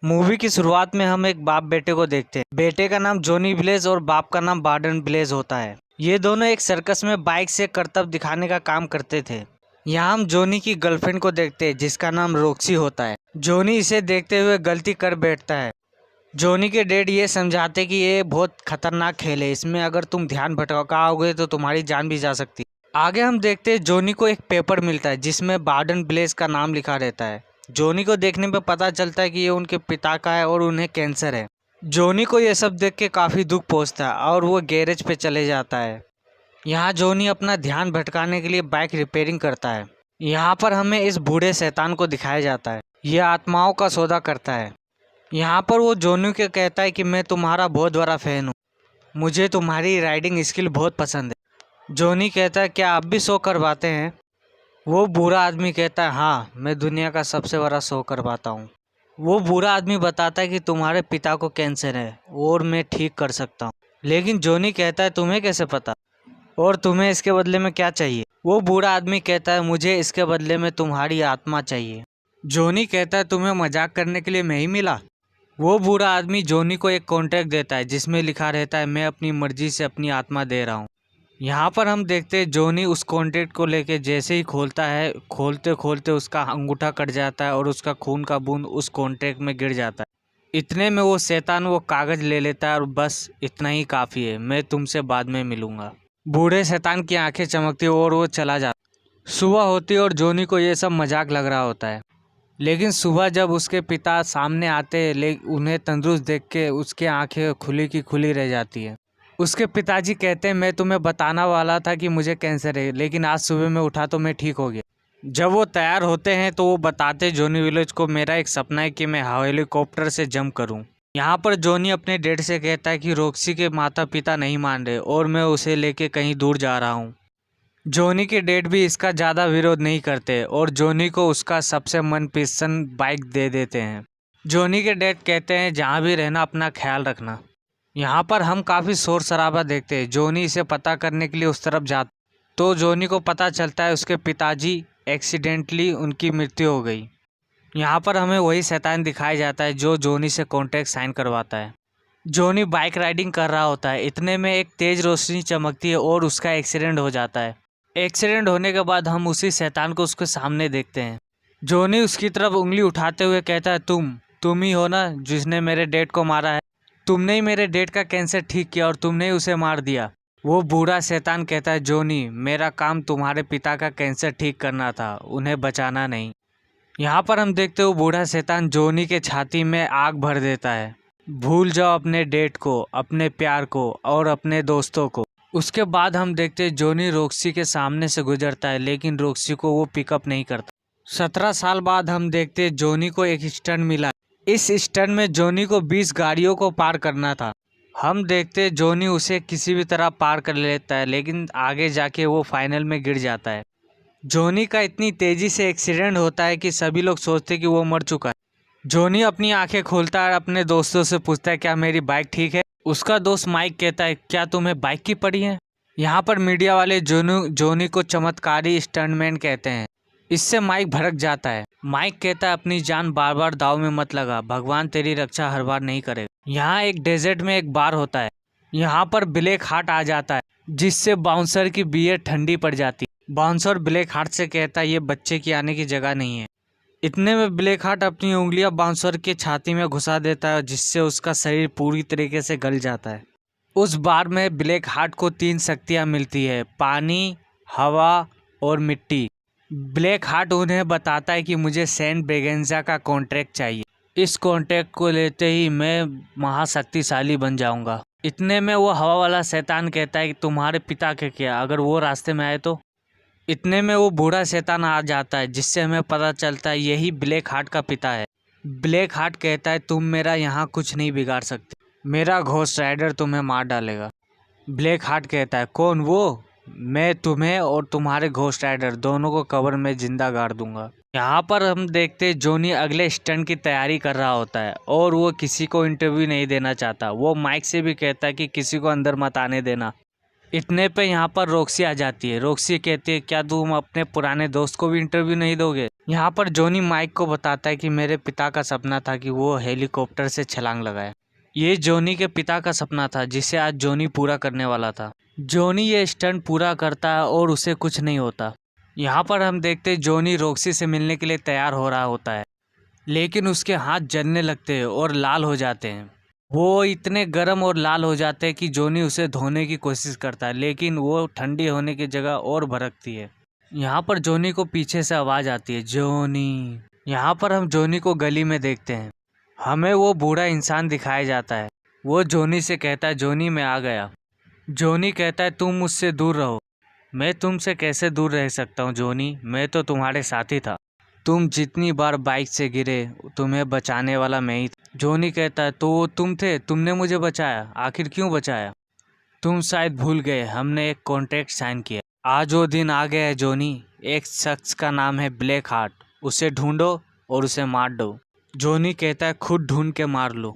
Movie की शुरुआत में हम एक बाप बेटे को देखते हैं। बेटे का नाम जॉनी ब्लेज और बाप का नाम बार्डन ब्लेज होता है। ये दोनों एक सर्कस में बाइक से करतब दिखाने का काम करते थे। यहाँ हम जॉनी की गर्लफ्रेंड को देखते हैं जिसका नाम रॉक्सी होता है। जॉनी इसे देखते हुए गलती कर बैठता है। जॉनी के डैड ये समझाते कि ये बहुत खतरनाक खेल है, इसमें अगर तुम ध्यान भटकाओगे तो तुम्हारी जान भी जा सकती है। आगे हम देखते हैं जॉनी को एक पेपर मिलता है जिसमें बार्डन ब्लेज का नाम लिखा रहता है। जॉनी को देखने पे पता चलता है कि ये उनके पिता का है और उन्हें कैंसर है। जॉनी को ये सब देख के काफ़ी दुख पहुंचता है और वो गैरेज पे चले जाता है। यहाँ जॉनी अपना ध्यान भटकाने के लिए बाइक रिपेयरिंग करता है। यहाँ पर हमें इस बूढ़े शैतान को दिखाया जाता है। ये आत्माओं का सौदा करता है। यहाँ पर वो जॉनी को कहता है कि मैं तुम्हारा बहुत बड़ा फ़ैन हूँ, मुझे तुम्हारी राइडिंग स्किल बहुत पसंद है। जॉनी कहता है क्या आप भी शो करवाते हैं? वो बूढ़ा आदमी कहता है हाँ, मैं दुनिया का सबसे बड़ा शो करवाता हूँ। वो बूढ़ा आदमी बताता है कि तुम्हारे पिता को कैंसर है और मैं ठीक कर सकता हूँ। लेकिन जॉनी कहता है तुम्हें कैसे पता और तुम्हें इसके बदले में क्या चाहिए? वो बूढ़ा आदमी कहता है मुझे इसके बदले में तुम्हारी आत्मा चाहिए। जॉनी कहता है तुम्हें मजाक करने के लिए मैं ही मिला? वो बूढ़ा आदमी जॉनी को एक कॉन्ट्रैक्ट देता है जिसमें लिखा रहता है मैं अपनी मर्जी से अपनी आत्मा दे रहा हूँ। यहाँ पर हम देखते हैं जॉनी उस कॉन्ट्रैक्ट को लेके जैसे ही खोलता है, खोलते खोलते उसका अंगूठा कट जाता है और उसका खून का बूंद उस कॉन्ट्रैक्ट में गिर जाता है। इतने में वो शैतान वो कागज़ ले लेता है और बस इतना ही काफ़ी है, मैं तुमसे बाद में मिलूंगा। बूढ़े शैतान की आंखें चमकती और वो चला जाता। सुबह होती और जॉनी को ये सब मजाक लग रहा होता है। लेकिन सुबह जब उसके पिता सामने आते उन्हें तंदुरुस्त देख के उसकी आंखें खुली की खुली रह जाती है। उसके पिताजी कहते हैं मैं तुम्हें बताना वाला था कि मुझे कैंसर है, लेकिन आज सुबह में उठा तो मैं ठीक हो गया। जब वो तैयार होते हैं तो वो बताते जॉनी विलेज को मेरा एक सपना है कि मैं हेलीकॉप्टर से जंप करूं। यहाँ पर जॉनी अपने डैड से कहता है कि रॉक्सी के माता पिता नहीं मान रहे और मैं उसे लेके कहीं दूर जा रहा हूँ। जॉनी के डैड भी इसका ज़्यादा विरोध नहीं करते और जॉनी को उसका सबसे मनपसंद बाइक दे देते हैं। जॉनी के डैड कहते हैं जहाँ भी रहना अपना ख्याल रखना। यहाँ पर हम काफ़ी शोर शराबा देखते हैं। जॉनी इसे पता करने के लिए उस तरफ जाता तो जॉनी को पता चलता है उसके पिताजी एक्सीडेंटली उनकी मृत्यु हो गई। यहाँ पर हमें वही शैतान दिखाया जाता है जो जॉनी से कॉन्ट्रैक्ट साइन करवाता है। जॉनी बाइक राइडिंग कर रहा होता है, इतने में एक तेज़ रोशनी चमकती है और उसका एक्सीडेंट हो जाता है। एक्सीडेंट होने के बाद हम उसी शैतान को उसके सामने देखते हैं। जॉनी उसकी तरफ उंगली उठाते हुए कहता है तुम ही हो ना जिसने मेरे डैड को मारा है? तुमने ही मेरे डैड का कैंसर ठीक किया और तुमने ही उसे मार दिया। वो बूढ़ा शैतान कहता है जॉनी मेरा काम तुम्हारे पिता का कैंसर ठीक करना था, उन्हें बचाना नहीं। यहाँ पर हम देखते हो बूढ़ा शैतान जॉनी के छाती में आग भर देता है। भूल जाओ अपने डैड को, अपने प्यार को और अपने दोस्तों को। उसके बाद हम देखते हैं जॉनी रॉक्सी के सामने से गुजरता है लेकिन रॉक्सी को वो पिकअप नहीं करता। 17 साल बाद हम देखते हैं जॉनी को एक स्टंट मिला। इस स्टंट में जॉनी को 20 गाड़ियों को पार करना था। हम देखते हैं जॉनी उसे किसी भी तरह पार कर लेता है लेकिन आगे जाके वो फाइनल में गिर जाता है। जॉनी का इतनी तेज़ी से एक्सीडेंट होता है कि सभी लोग सोचते कि वो मर चुका है। जॉनी अपनी आंखें खोलता है और अपने दोस्तों से पूछता है क्या मेरी बाइक ठीक है? उसका दोस्त माइक कहता है क्या तुम्हें बाइक की पड़ी है? यहाँ पर मीडिया वाले जॉनी को चमत्कारी स्टंटमैन कहते हैं। इससे माइक भड़क जाता है। माइक कहता है अपनी जान बार बार दाव में मत लगा, भगवान तेरी रक्षा हर बार नहीं करेगा। यहाँ एक डेजर्ट में एक बार होता है। यहाँ पर ब्लैक हार्ट आ जाता है जिससे बाउंसर की बियर ठंडी पड़ जाती है। बाउंसर ब्लैक हार्ट से कहता है ये बच्चे की आने की जगह नहीं है। इतने में ब्लैक हार्ट अपनी उंगलियां बाउंसर के छाती में घुसा देता है जिससे उसका शरीर पूरी तरीके से गल जाता है। उस बार में ब्लैक हार्ट को 3 शक्तियाँ मिलती है, पानी, हवा और मिट्टी। ब्लैक हार्ट उन्हें बताता है कि मुझे सैंड ब्रेगेंजा का कॉन्ट्रैक्ट चाहिए, इस कॉन्ट्रैक्ट को लेते ही मैं महाशक्तिशाली बन जाऊंगा। इतने में वो हवा वाला शैतान कहता है कि तुम्हारे पिता के क्या, अगर वो रास्ते में आए तो? इतने में वो बूढ़ा शैतान आ जाता है जिससे हमें पता चलता है यही ब्लैक हार्ट का पिता है। ब्लैक हार्ट कहता है तुम मेरा यहाँ कुछ नहीं बिगाड़ सकते, मेरा घोस्ट राइडर तुम्हें मार डालेगा। ब्लैक हार्ट कहता है कौन वो? मैं तुम्हें और तुम्हारे घोस्ट राइडर दोनों को कब्र में जिंदा गाड़ दूंगा। यहाँ पर हम देखते हैं जॉनी अगले स्टंट की तैयारी कर रहा होता है और वो किसी को इंटरव्यू नहीं देना चाहता। वो माइक से भी कहता है कि किसी को अंदर मत आने देना। इतने पे यहाँ पर रॉक्सी आ जाती है। रॉक्सी कहती है क्या तुम अपने पुराने दोस्त को भी इंटरव्यू नहीं दोगे। यहाँ पर जॉनी माइक को बताता है कि मेरे पिता का सपना था कि वो हेलीकॉप्टर से छलांग लगाए। ये जॉनी के पिता का सपना था जिसे आज जॉनी पूरा करने वाला था। जॉनी ये स्टंट पूरा करता है और उसे कुछ नहीं होता। यहाँ पर हम देखते हैं जॉनी रॉक्सी से मिलने के लिए तैयार हो रहा होता है, लेकिन उसके हाथ जलने लगते हैं और लाल हो जाते हैं। वो इतने गर्म और लाल हो जाते हैं कि जॉनी उसे धोने की कोशिश करता है, लेकिन वो ठंडी होने की जगह और भड़कती है। यहाँ पर जॉनी को पीछे से आवाज़ आती है, जॉनी। यहाँ पर हम जॉनी को गली में देखते हैं। हमें वो बूढ़ा इंसान दिखाया जाता है। वो जॉनी से कहता है, जॉनी मैं आ गया। जॉनी कहता है तुम मुझसे दूर रहो। मैं तुमसे कैसे दूर रह सकता हूँ जॉनी, मैं तो तुम्हारे साथी था। तुम जितनी बार बाइक से गिरे तुम्हें बचाने वाला मैं ही था। जॉनी कहता है तो वो तुम थे, तुमने मुझे बचाया, आखिर क्यों बचाया। तुम शायद भूल गए हमने एक कॉन्ट्रैक्ट साइन किया। आज वो दिन आ गया है जॉनी। एक शख्स का नाम है ब्लैक हार्ट, उसे ढूंढो और उसे मार दो। जॉनी कहता है खुद ढूंढ के मार लो।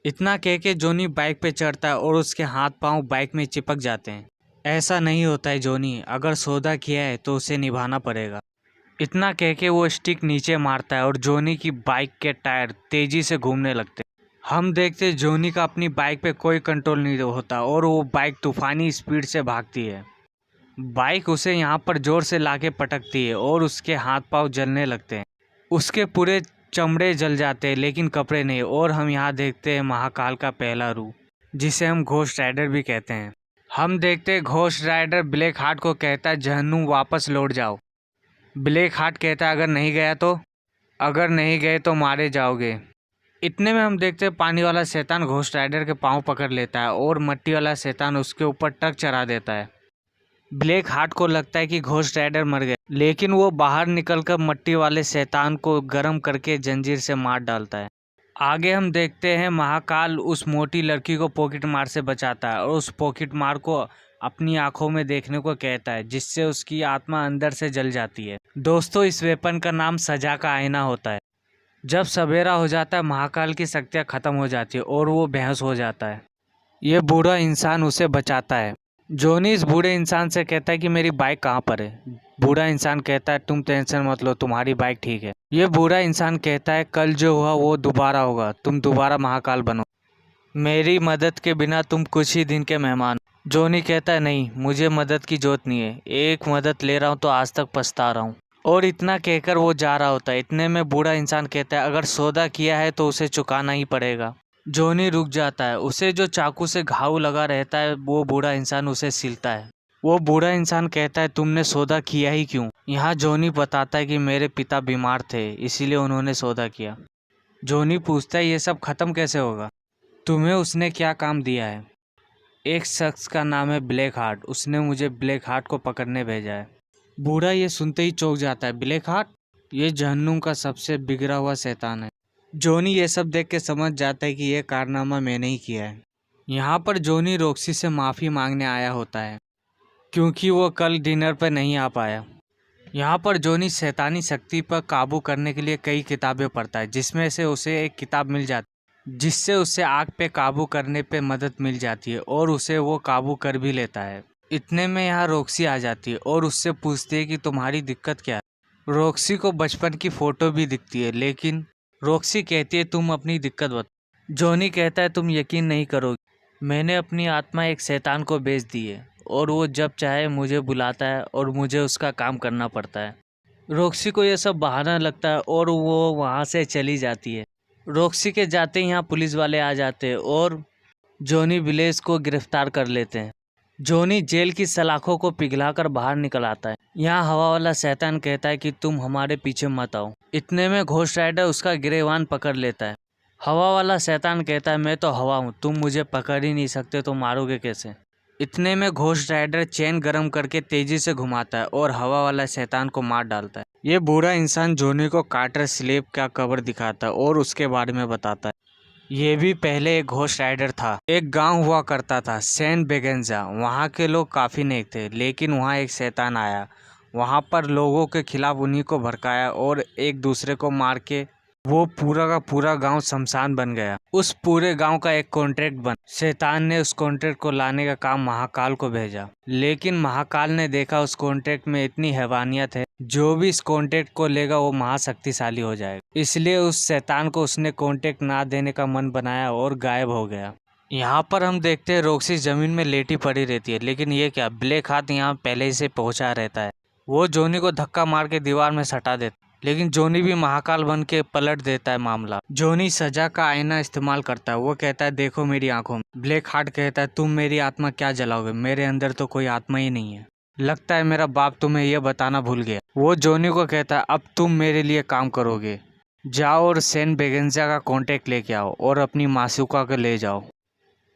इतना कह के जॉनी बाइक पे चढ़ता है और उसके हाथ पांव बाइक में चिपक जाते हैं। ऐसा नहीं होता है जॉनी, अगर सौदा किया है तो उसे निभाना पड़ेगा। इतना कह के वो स्टिक नीचे मारता है और जॉनी की बाइक के टायर तेजी से घूमने लगते हैं। हम देखते हैं जॉनी का अपनी बाइक पे कोई कंट्रोल नहीं होता और वो बाइक तूफानी स्पीड से भागती है। बाइक उसे यहाँ पर जोर से लाके पटकती है और उसके हाथ पांव जलने लगते हैं। उसके पूरे चमड़े जल जाते हैं लेकिन कपड़े नहीं। और हम यहाँ देखते हैं महाकाल का पहला रूप, जिसे हम घोस्ट राइडर भी कहते हैं। हम देखते हैं घोस्ट राइडर ब्लैक हार्ट को कहता है जहन्नुम वापस लौट जाओ। ब्लैक हार्ट कहता है अगर नहीं गया तो, अगर नहीं गए तो मारे जाओगे। इतने में हम देखते हैं पानी वाला शैतान घोस्ट राइडर के पांव पकड़ लेता है और मिट्टी वाला शैतान उसके ऊपर ट्रक चढ़ा देता है। ब्लैक हार्ट को लगता है कि घोस्ट राइडर मर गए, लेकिन वो बाहर निकलकर मिट्टी वाले शैतान को गर्म करके जंजीर से मार डालता है। आगे हम देखते हैं महाकाल उस मोटी लड़की को पॉकेट मार से बचाता है और उस पॉकेट मार को अपनी आंखों में देखने को कहता है, जिससे उसकी आत्मा अंदर से जल जाती है। दोस्तों इस वेपन का नाम सजा का आईना होता है। जब सवेरा हो जाता है महाकाल की शक्तियाँ खत्म हो जाती है और वो बेहोश हो जाता है। ये बूढ़ा इंसान उसे बचाता है। जॉनी इस बूढ़े इंसान से कहता है कि मेरी बाइक कहाँ पर है। बूढ़ा इंसान कहता है तुम टेंशन मत लो, तुम्हारी बाइक ठीक है। ये बूढ़ा इंसान कहता है कल जो हुआ वो दोबारा होगा, तुम दोबारा महाकाल बनो। मेरी मदद के बिना तुम कुछ ही दिन के मेहमान। जॉनी कहता है नहीं, मुझे मदद की जरूरत नहीं है, एक मदद ले रहा हूँ तो आज तक पछता रहा हूँ। और इतना कहकर वो जा रहा होता है। इतने में बूढ़ा इंसान कहता है अगर सौदा किया है तो उसे चुकाना ही पड़ेगा। जॉनी रुक जाता है। उसे जो चाकू से घाव लगा रहता है वो बूढ़ा इंसान उसे सिलता है। वो बूढ़ा इंसान कहता है तुमने सौदा किया ही क्यों। यहाँ जॉनी बताता है कि मेरे पिता बीमार थे इसीलिए उन्होंने सौदा किया। जॉनी पूछता है ये सब खत्म कैसे होगा। तुम्हें उसने क्या काम दिया है। एक शख्स का नाम है ब्लैक हार्ट, उसने मुझे ब्लैक हार्ट को पकड़ने भेजा है। बूढ़ा ये सुनते ही चौंक जाता है। ब्लैक हार्ट, ये जहन्नुम का सबसे बिगड़ा हुआ शैतान है। जॉनी ये सब देख के समझ जाता है कि यह कारनामा मैंने ही किया है। यहाँ पर जॉनी रॉक्सी से माफ़ी मांगने आया होता है क्योंकि वो कल डिनर पर नहीं आ पाया। यहाँ पर जॉनी शैतानी शक्ति पर काबू करने के लिए कई किताबें पढ़ता है, जिसमें से उसे एक किताब मिल जाती है जिससे उसे आग पे काबू करने पे मदद मिल जाती है और उसे वो काबू कर भी लेता है। इतने में यहाँ रॉक्सी आ जाती है और उससे पूछती है कि तुम्हारी दिक्कत क्या है। रॉक्सी को बचपन की फ़ोटो भी दिखती है, लेकिन रॉक्सी कहती है तुम अपनी दिक्कत बता। जॉनी कहता है तुम यकीन नहीं करोगे, मैंने अपनी आत्मा एक शैतान को बेच दी है और वो जब चाहे मुझे बुलाता है और मुझे उसका काम करना पड़ता है। रॉक्सी को यह सब बहाना लगता है और वो वहाँ से चली जाती है। रॉक्सी के जाते ही यहाँ पुलिस वाले आ जाते हैं और जॉनी ब्लेज को गिरफ्तार कर लेते हैं। जॉनी जेल की सलाखों को पिघलाकर बाहर निकल आता है। यहाँ हवा वाला शैतान कहता है कि तुम हमारे पीछे मत आओ। इतने में घोस्ट राइडर उसका गिरेबान पकड़ लेता है। हवा वाला शैतान कहता है मैं तो हवा हूँ, तुम मुझे पकड़ ही नहीं सकते तो मारोगे कैसे। इतने में घोस्ट राइडर चेन गरम करके तेजी से घुमाता है और हवा वाला शैतान को मार डालता है। ये बूढ़ा इंसान जॉनी को कार्टर स्लेब का कवर दिखाता है और उसके बारे में बताता है। ये भी पहले एक घोस्ट राइडर था। एक गांव हुआ करता था सेंट बेगेंजा। वहाँ के लोग काफ़ी नेक थे, लेकिन वहाँ एक शैतान आया। वहाँ पर लोगों के खिलाफ उन्हीं को भड़काया और एक दूसरे को मार के वो पूरा का पूरा गांव शमशान बन गया। उस पूरे गांव का एक कॉन्ट्रैक्ट बन। शैतान ने उस कॉन्ट्रैक्ट को लाने का काम महाकाल को भेजा, लेकिन महाकाल ने देखा उस कॉन्ट्रैक्ट में इतनी हैवानियत है, जो भी इस कॉन्ट्रैक्ट को लेगा वो महाशक्तिशाली हो जाएगा। इसलिए उस शैतान को उसने कॉन्ट्रैक्ट ना देने का मन बनाया और गायब हो गया। यहाँ पर हम देखते हैं रॉक्सी जमीन में लेटी पड़ी रहती है, लेकिन ये क्या, ब्लैक हाथ यहाँ पहले ही से पहुंचा रहता है। वो जोनी को धक्का मार के दीवार में सटा देता, लेकिन जोनी भी महाकाल बन के पलट देता है मामला। जोनी सजा का आईना इस्तेमाल करता है। वो कहता है देखो मेरी आंखों में। ब्लैक हार्ट कहता है तुम मेरी आत्मा क्या जलाओगे, मेरे अंदर तो कोई आत्मा ही नहीं है। लगता है मेरा बाप तुम्हें यह बताना भूल गया। वो जोनी को कहता है अब तुम मेरे लिए काम करोगे, जाओ और सेंट बेगेंजा का कॉन्टेक्ट लेके आओ और अपनी मासूका को ले जाओ।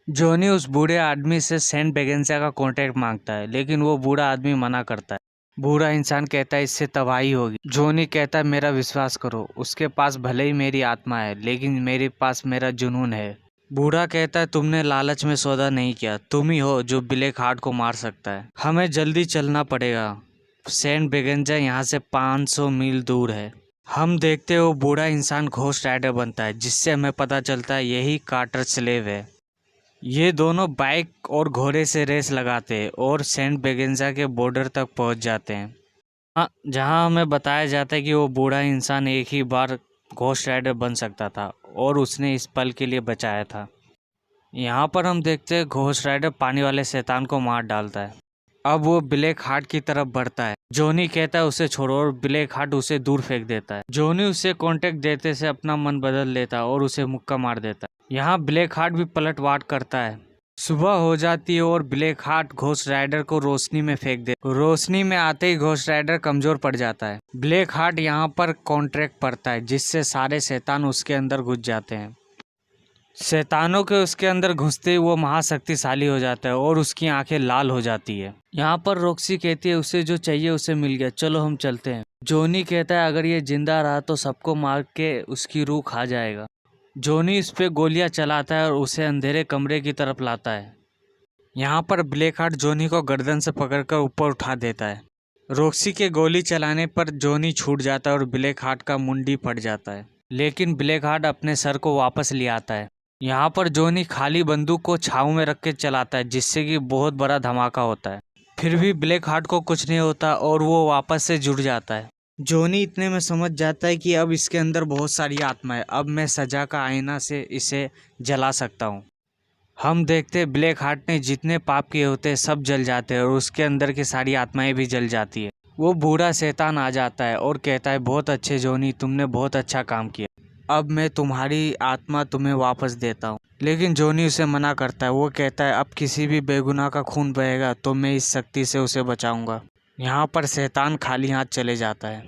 जोनी उस बूढ़े आदमी से सेंट बेगेंजा का कॉन्टेक्ट मांगता है, लेकिन वो बूढ़ा आदमी मना करता है। बूढ़ा इंसान कहता है इससे तबाही होगी। जोनी कहता है मेरा विश्वास करो, उसके पास भले ही मेरी आत्मा है, लेकिन मेरे पास मेरा जुनून है। बूढ़ा कहता है तुमने लालच में सौदा नहीं किया, तुम ही हो जो ब्लैक हार्ट को मार सकता है। हमें जल्दी चलना पड़ेगा, सेंट बेगेंजा यहाँ से 500 मील दूर है। हम देखते हो बूढ़ा इंसान घोस्ट राइडर बनता है, जिससे हमें पता चलता है यही कार्टर स्लेव है। ये दोनों बाइक और घोड़े से रेस लगाते हैं और सेंट बेगेंजा के बॉर्डर तक पहुंच जाते हैं, जहां हमें बताया जाता है कि वो बूढ़ा इंसान एक ही बार घोस्ट राइडर बन सकता था और उसने इस पल के लिए बचाया था। यहाँ पर हम देखते हैं घोस्ट राइडर पानी वाले शैतान को मार डालता है। अब वो ब्लैक हार्ट की तरफ बढ़ता है। जोनी कहता है उसे छोड़ो और ब्लैक हार्ट उसे दूर फेंक देता है। जोनी उसे कांटेक्ट देते से अपना मन बदल लेता है और उसे मुक्का मार देता है। यहाँ ब्लैक हार्ट भी पलटवार करता है। सुबह हो जाती है और ब्लैक हार्ट घोस्ट राइडर को रोशनी में फेंक दे। रोशनी में आते ही घोस्ट राइडर कमजोर पड़ जाता है। ब्लैक हार्ट यहाँ पर कॉन्ट्रैक्ट पड़ता है, जिससे सारे शैतान उसके अंदर घुस जाते हैं। शैतानों के उसके अंदर घुसते ही वो महाशक्तिशाली हो जाता है और उसकी आंखें लाल हो जाती है। यहाँ पर रॉक्सी कहती है उसे जो चाहिए उसे मिल गया, चलो हम चलते हैं। जोनी कहता है अगर ये जिंदा रहा तो सबको मार के उसकी रूह खा जाएगा। जोनी इस पे गोलियां चलाता है और उसे अंधेरे कमरे की तरफ लाता है। यहाँ पर ब्लैक हार्ट जोनी को गर्दन से पकड़कर ऊपर उठा देता है। रॉक्सी के गोली चलाने पर जोनी छूट जाता है और ब्लैक हार्ट का मुंडी फट जाता है, लेकिन ब्लैक हार्ट अपने सर को वापस ले आता है। यहाँ पर जोनी खाली बंदूक को छाव में रख के चलाता है, जिससे कि बहुत बड़ा धमाका होता है। फिर भी ब्लैक हार्ट को कुछ नहीं होता और वो वापस से जुड़ जाता है। जोनी इतने में समझ जाता है कि अब इसके अंदर बहुत सारी आत्मा है, अब मैं सजा का आईना से इसे जला सकता हूँ। हम देखते हैं ब्लैक हार्ट ने जितने पाप किए होते हैं सब जल जाते हैं और उसके अंदर की सारी आत्माएं भी जल जाती है। वो बूढ़ा शैतान आ जाता है और कहता है बहुत अच्छे जोनी, तुमने बहुत अच्छा काम किया, अब मैं तुम्हारी आत्मा तुम्हें वापस देता हूँ। लेकिन जोनी उसे मना करता है। वो कहता है अब किसी भी बेगुनाह का खून बहेगा तो मैं इस शक्ति से उसे बचाऊंगा। यहाँ पर शैतान खाली हाथ चले जाता है।